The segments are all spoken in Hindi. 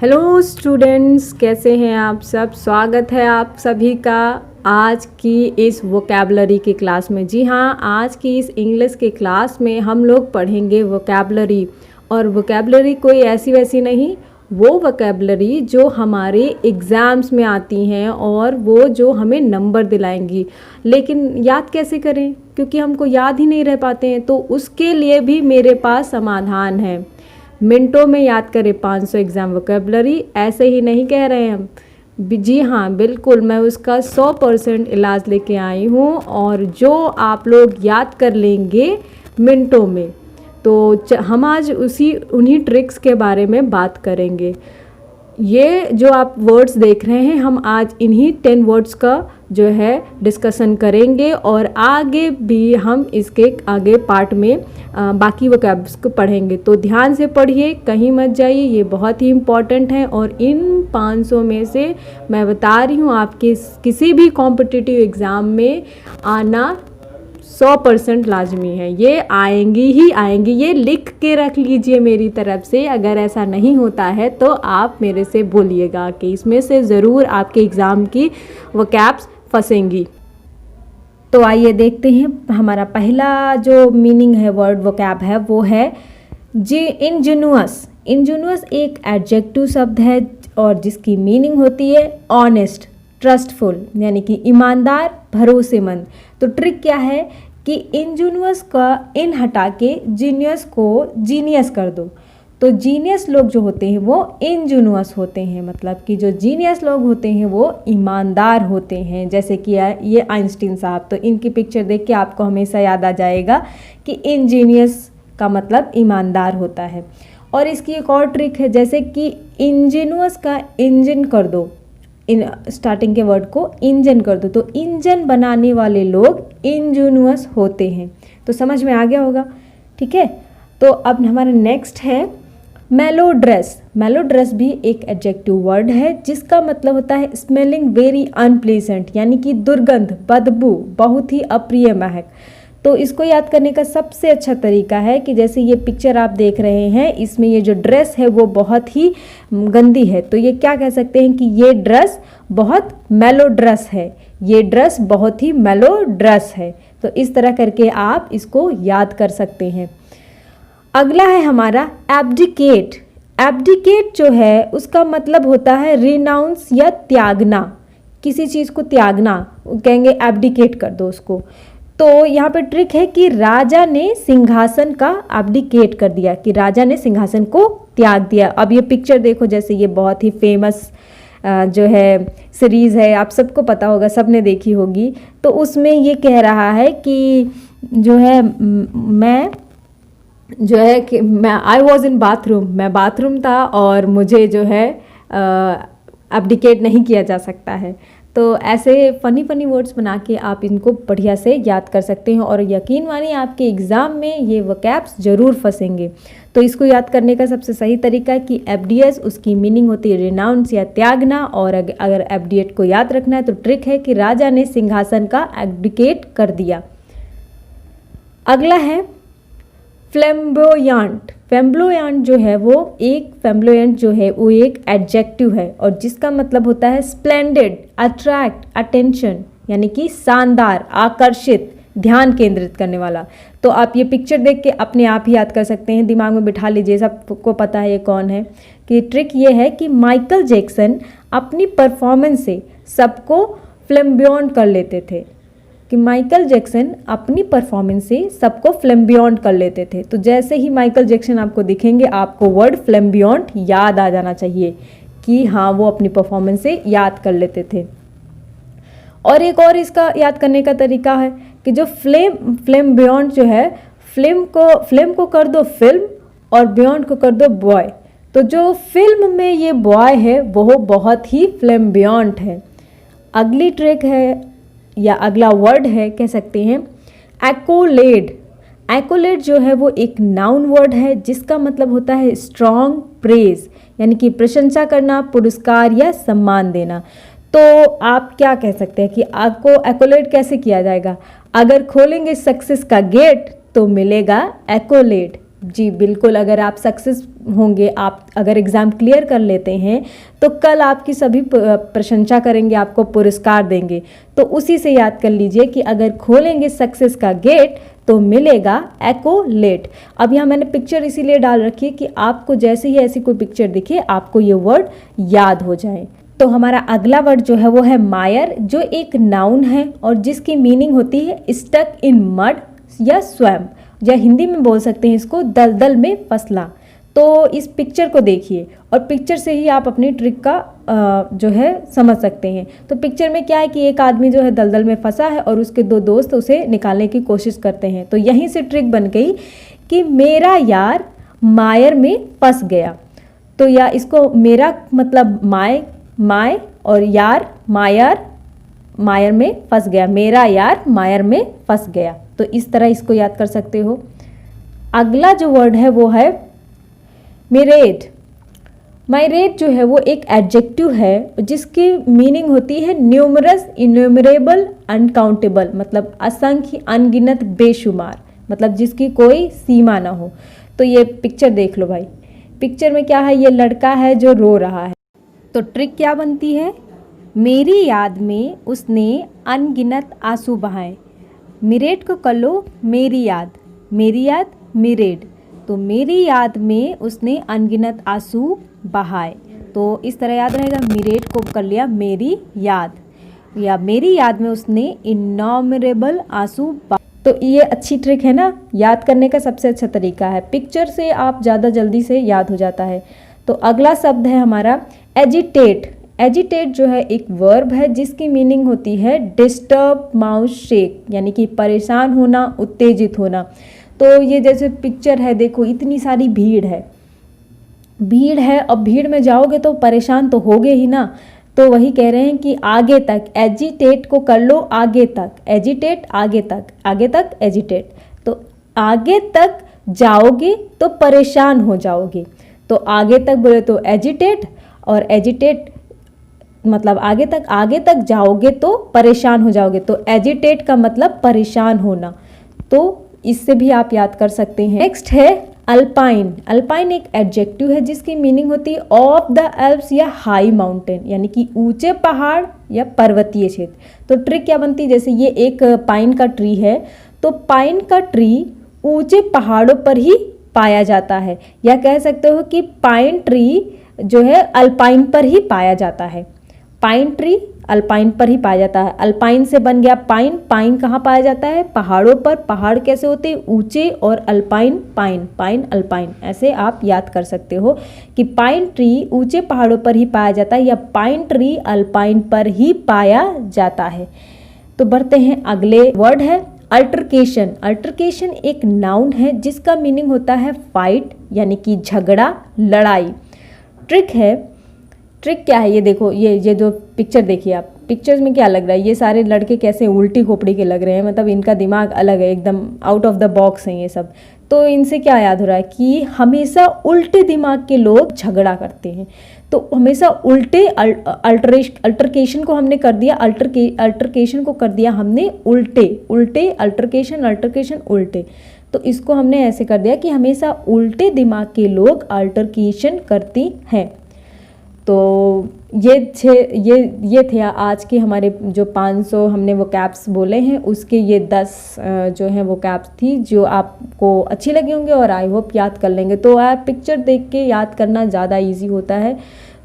हेलो स्टूडेंट्स, कैसे हैं आप सब। स्वागत है आप सभी का आज की इस वोकैबलरी की क्लास में। जी हाँ, आज की इस इंग्लिश के क्लास में हम लोग पढ़ेंगे वोकैबलरी। और वोकैबलरी कोई ऐसी वैसी नहीं, वो वोकैबलरी जो हमारे एग्ज़ाम्स में आती हैं और वो जो हमें नंबर दिलाएंगी। लेकिन याद कैसे करें, क्योंकि हमको याद ही नहीं रह पाते हैं। तो उसके लिए भी मेरे पास समाधान है। मिनटों में याद करें 500 एग्ज़ाम वोकैबलरी, ऐसे ही नहीं कह रहे हैं हम। जी हाँ, बिल्कुल मैं उसका 100% इलाज लेके आई हूँ और जो आप लोग याद कर लेंगे मिनटों में। तो हम आज उन्हीं ट्रिक्स के बारे में बात करेंगे। ये जो आप वर्ड्स देख रहे हैं, हम आज इन्हीं 10 वर्ड्स का जो है डिस्कशन करेंगे और आगे भी हम इसके आगे पार्ट में बाकी वोकैब्स को पढ़ेंगे। तो ध्यान से पढ़िए, कहीं मत जाइए, ये बहुत ही इम्पॉर्टेंट है। और इन 500 में से मैं बता रही हूँ, आपके किसी भी कॉम्पिटिटिव एग्ज़ाम में आना 100% लाजमी है। ये आएंगी ही आएंगी, ये लिख के रख लीजिए मेरी तरफ से। अगर ऐसा नहीं होता है तो आप मेरे से बोलिएगा कि इसमें से ज़रूर आपके एग्ज़ाम की वोकैब्स फंसेंगी। तो आइए देखते हैं, हमारा पहला जो मीनिंग है, वर्ड वोकैब है, वो है जी इंजेन्युअस। इंजेन्युअस एक एडजेक्टिव शब्द है और जिसकी मीनिंग होती है ऑनेस्ट, ट्रस्टफुल, यानी कि ईमानदार, भरोसेमंद। तो ट्रिक क्या है कि इंजेन्युअस का इन हटा के जीनियस को जीनियस कर दो। तो जीनियस लोग जो होते हैं वो इंजेन्युअस होते हैं, मतलब कि जो जीनियस लोग होते हैं वो ईमानदार होते हैं। जैसे कि ये आइंस्टीन साहब, तो इनकी पिक्चर देख के आपको हमेशा याद आ जाएगा कि इंजीनियस का मतलब ईमानदार होता है। और इसकी एक और ट्रिक है, जैसे कि इंजेन्युअस का इंजन कर दो, इन स्टार्टिंग के वर्ड को इंजन कर दो, तो इंजन बनाने वाले लोग इंजेन्युअस होते हैं। तो समझ में आ गया होगा, ठीक है। तो अब हमारा नेक्स्ट है मेलोड्रेस। मेलोड्रेस भी एक एडजेक्टिव वर्ड है जिसका मतलब होता है स्मेलिंग वेरी अनप्लीजेंट, यानी कि दुर्गंध, बदबू, बहुत ही अप्रिय महक। तो इसको याद करने का सबसे अच्छा तरीका है कि जैसे ये पिक्चर आप देख रहे हैं, इसमें ये जो ड्रेस है वो बहुत ही गंदी है। तो ये क्या कह सकते हैं कि ये ड्रेस बहुत मेलो ड्रेस है, ये ड्रेस बहुत ही मेलो ड्रेस है। तो इस तरह करके आप इसको याद कर सकते हैं। अगला है हमारा एब्डिकेट। एब्डिकेट जो है उसका मतलब होता है रिनाउंस या त्यागना, किसी चीज़ को त्यागना, कहेंगे एब्डिकेट कर दो उसको। तो यहाँ पे ट्रिक है कि राजा ने सिंहासन का एब्डिकेट कर दिया, कि राजा ने सिंहासन को त्याग दिया। अब ये पिक्चर देखो, जैसे ये बहुत ही फेमस जो है सीरीज़ है, आप सबको पता होगा, सबने देखी होगी। तो उसमें ये कह रहा है कि जो है मैं आई वॉज इन बाथरूम, मैं बाथरूम था और मुझे जो है एब्डिकेट नहीं किया जा सकता है। तो ऐसे फ़नी वर्ड्स बना के आप इनको बढ़िया से याद कर सकते हैं और यकीन मानिए आपके एग्ज़ाम में ये वोकैब्स ज़रूर फंसेंगे। तो इसको याद करने का सबसे सही तरीका है कि एब्डियस, उसकी मीनिंग होती है रिनाउंस या त्यागना। और अगर एब्डिएट को याद रखना है तो ट्रिक है कि राजा ने सिंहासन का एब्डिकेट कर दिया। अगला है फ्लैम्बोयांट। फ्लैम्बोयांट जो है वो एक एडजेक्टिव है और जिसका मतलब होता है स्प्लेंडेड, अट्रैक्ट, अटेंशन, यानी कि शानदार, आकर्षित, ध्यान केंद्रित करने वाला। तो आप ये पिक्चर देख के अपने आप ही याद कर सकते हैं, दिमाग में बिठा लीजिए, सबको पता है ये कौन है। कि ट्रिक ये है कि माइकल जैक्सन अपनी परफॉर्मेंस से सबको फ्लैम्बोयांट कर लेते थे, कि माइकल जैक्सन अपनी परफॉर्मेंस से सबको फ्लैम्बियॉन्ट कर लेते थे। तो जैसे ही माइकल जैक्सन आपको दिखेंगे, आपको वर्ड फ्लैम्बियॉन्ट याद आ जाना चाहिए कि हाँ, वो अपनी परफॉर्मेंस से याद कर लेते थे। और एक और इसका याद करने का तरीका है कि जो फ्लैम्बियॉन्ट जो है, फ्लेम को कर दो फिल्म और बियॉन्ड को कर दो बॉय। तो जो फिल्म में ये बॉय है वो बहुत ही फ्लैम्बियॉन्ट है। अगली ट्रिक है या अगला वर्ड है, कह सकते हैं एक्कोलेड। एक्कोलेड जो है वो एक नाउन वर्ड है जिसका मतलब होता है स्ट्रॉन्ग प्रेज, यानी कि प्रशंसा करना, पुरस्कार या सम्मान देना। तो आप क्या कह सकते हैं कि आपको एक्कोलेड कैसे किया जाएगा। अगर खोलेंगे सक्सेस का गेट तो मिलेगा एक्कोलेड, जी बिल्कुल, अगर आप सक्सेस होंगे, आप अगर एग्ज़ाम क्लियर कर लेते हैं तो कल आपकी सभी प्रशंसा करेंगे, आपको पुरस्कार देंगे। तो उसी से याद कर लीजिए कि अगर खोलेंगे सक्सेस का गेट तो मिलेगा एक्कोलेट। अब यहाँ मैंने पिक्चर इसीलिए डाल रखी है कि आपको जैसे ही ऐसी कोई पिक्चर दिखे आपको ये वर्ड याद हो जाए। तो हमारा अगला वर्ड जो है वो है मायर, जो एक नाउन है और जिसकी मीनिंग होती है स्टक इन मड या स्वैम्प, या हिंदी में बोल सकते हैं इसको दलदल में फसला। तो इस पिक्चर को देखिए और पिक्चर से ही आप अपनी ट्रिक का जो है समझ सकते हैं। तो पिक्चर में क्या है कि एक आदमी जो है दलदल में फंसा है और उसके दो दोस्त उसे निकालने की कोशिश करते हैं। तो यहीं से ट्रिक बन गई कि मेरा यार मायर में फंस गया। तो या इसको मेरा मतलब माय और यार मायर में फंस गया, मेरा यार मायर में फंस गया। तो इस तरह इसको याद कर सकते हो। अगला जो वर्ड है वो है मिरेट। माइरेट जो है वो एक एडजेक्टिव है जिसकी मीनिंग होती है न्यूमरस, इन्यूमरेबल, अनकाउंटेबल, मतलब असंख्य, अनगिनत, बेशुमार, मतलब जिसकी कोई सीमा ना हो। तो ये पिक्चर देख लो भाई, पिक्चर में क्या है, ये लड़का है जो रो रहा है। तो ट्रिक क्या बनती है, मेरी याद में उसने अनगिनत आंसू बहाए। मिरेट को कर लो मेरी याद मिरेट। तो मेरी याद में उसने अनगिनत आंसू बहाए। तो इस तरह याद रहेगा, मिरेट को कर लिया मेरी याद, या मेरी याद में उसने इनॉमरेबल आंसू बहाए। तो ये अच्छी ट्रिक है ना, याद करने का सबसे अच्छा तरीका है। पिक्चर से आप ज़्यादा जल्दी से याद हो जाता है। तो अगला शब्द है हमारा एजिटेट। एजिटेट जो है एक वर्ब है जिसकी मीनिंग होती है डिस्टर्ब, माउथ शेक, यानी कि परेशान होना, उत्तेजित होना। तो ये जैसे पिक्चर है, देखो इतनी सारी भीड़ है अब भीड़ में जाओगे तो परेशान तो होगे ही ना। तो वही कह रहे हैं कि आगे तक, एजिटेट को कर लो आगे तक, एजिटेट आगे तक एजिटेट। तो आगे तक जाओगे तो परेशान हो जाओगे। तो आगे तक बोले तो एजिटेट, और एजिटेट मतलब आगे तक जाओगे तो परेशान हो जाओगे। तो एजिटेट का मतलब परेशान होना। तो इससे भी आप याद कर सकते हैं। नेक्स्ट है अल्पाइन। अल्पाइन एक एडजेक्टिव है जिसकी मीनिंग होती है ऑफ द एल्प्स या हाई माउंटेन, यानी कि ऊंचे पहाड़ या पर्वतीय क्षेत्र। तो ट्रिक क्या बनती है, जैसे ये एक पाइन का ट्री है, तो पाइन का ट्री ऊंचे पहाड़ों पर ही पाया जाता है, या कह सकते हो कि पाइन ट्री जो है अल्पाइन पर ही पाया जाता है। पाइन ट्री अल्पाइन पर ही पाया जाता है। अल्पाइन से बन गया पाइन। पाइन कहाँ पाया जाता है, पहाड़ों पर। पहाड़ कैसे होते हैं, ऊंचे, और अल्पाइन पाइन अल्पाइन। ऐसे आप याद कर सकते हो कि पाइन ट्री ऊंचे पहाड़ों पर ही पाया जाता है, या पाइन ट्री अल्पाइन पर ही पाया जाता है। तो बढ़ते हैं, अगले वर्ड है अल्टरकेशन। अल्टरकेशन एक नाउन है जिसका मीनिंग होता है फाइट, यानी कि झगड़ा, लड़ाई। ट्रिक क्या है, ये देखो, ये जो पिक्चर देखिए आप, पिक्चर्स में क्या लग रहा है, ये सारे लड़के कैसे उल्टी खोपड़ी के लग रहे हैं, मतलब इनका दिमाग अलग है, एकदम आउट ऑफ द बॉक्स हैं ये सब। तो इनसे क्या याद हो रहा है कि हमेशा उल्टे दिमाग के लोग झगड़ा करते हैं। तो हमेशा उल्टे, अल्टरकेशन को हमने कर दिया, अल्टरकेशन को कर दिया हमने उल्टे, अल्टरकेशन उल्टे। तो इसको हमने ऐसे कर दिया कि हमेशा उल्टे दिमाग के लोग अल्टरकेशन करती हैं। तो ये थे आज के हमारे जो 500 हमने वो कैप्स बोले हैं, उसके ये 10 जो हैं वो कैप्स थी जो आपको अच्छी लगी होंगे और आई होप याद कर लेंगे। तो आप पिक्चर देख के याद करना ज़्यादा इजी होता है।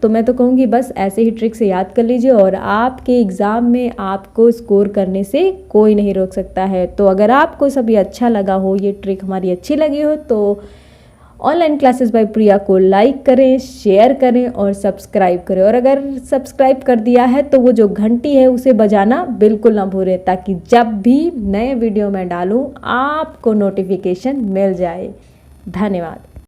तो मैं तो कहूँगी बस ऐसे ही ट्रिक से याद कर लीजिए और आपके एग्ज़ाम में आपको स्कोर करने से कोई नहीं रोक सकता है। तो अगर आपको सभी अच्छा लगा हो, ये ट्रिक हमारी अच्छी लगी हो, तो ऑनलाइन क्लासेस बाय प्रिया को लाइक करें, शेयर करें और सब्सक्राइब करें। और अगर सब्सक्राइब कर दिया है तो वो जो घंटी है उसे बजाना बिल्कुल ना भूलें, ताकि जब भी नए वीडियो मैं डालूँ आपको नोटिफिकेशन मिल जाए। धन्यवाद।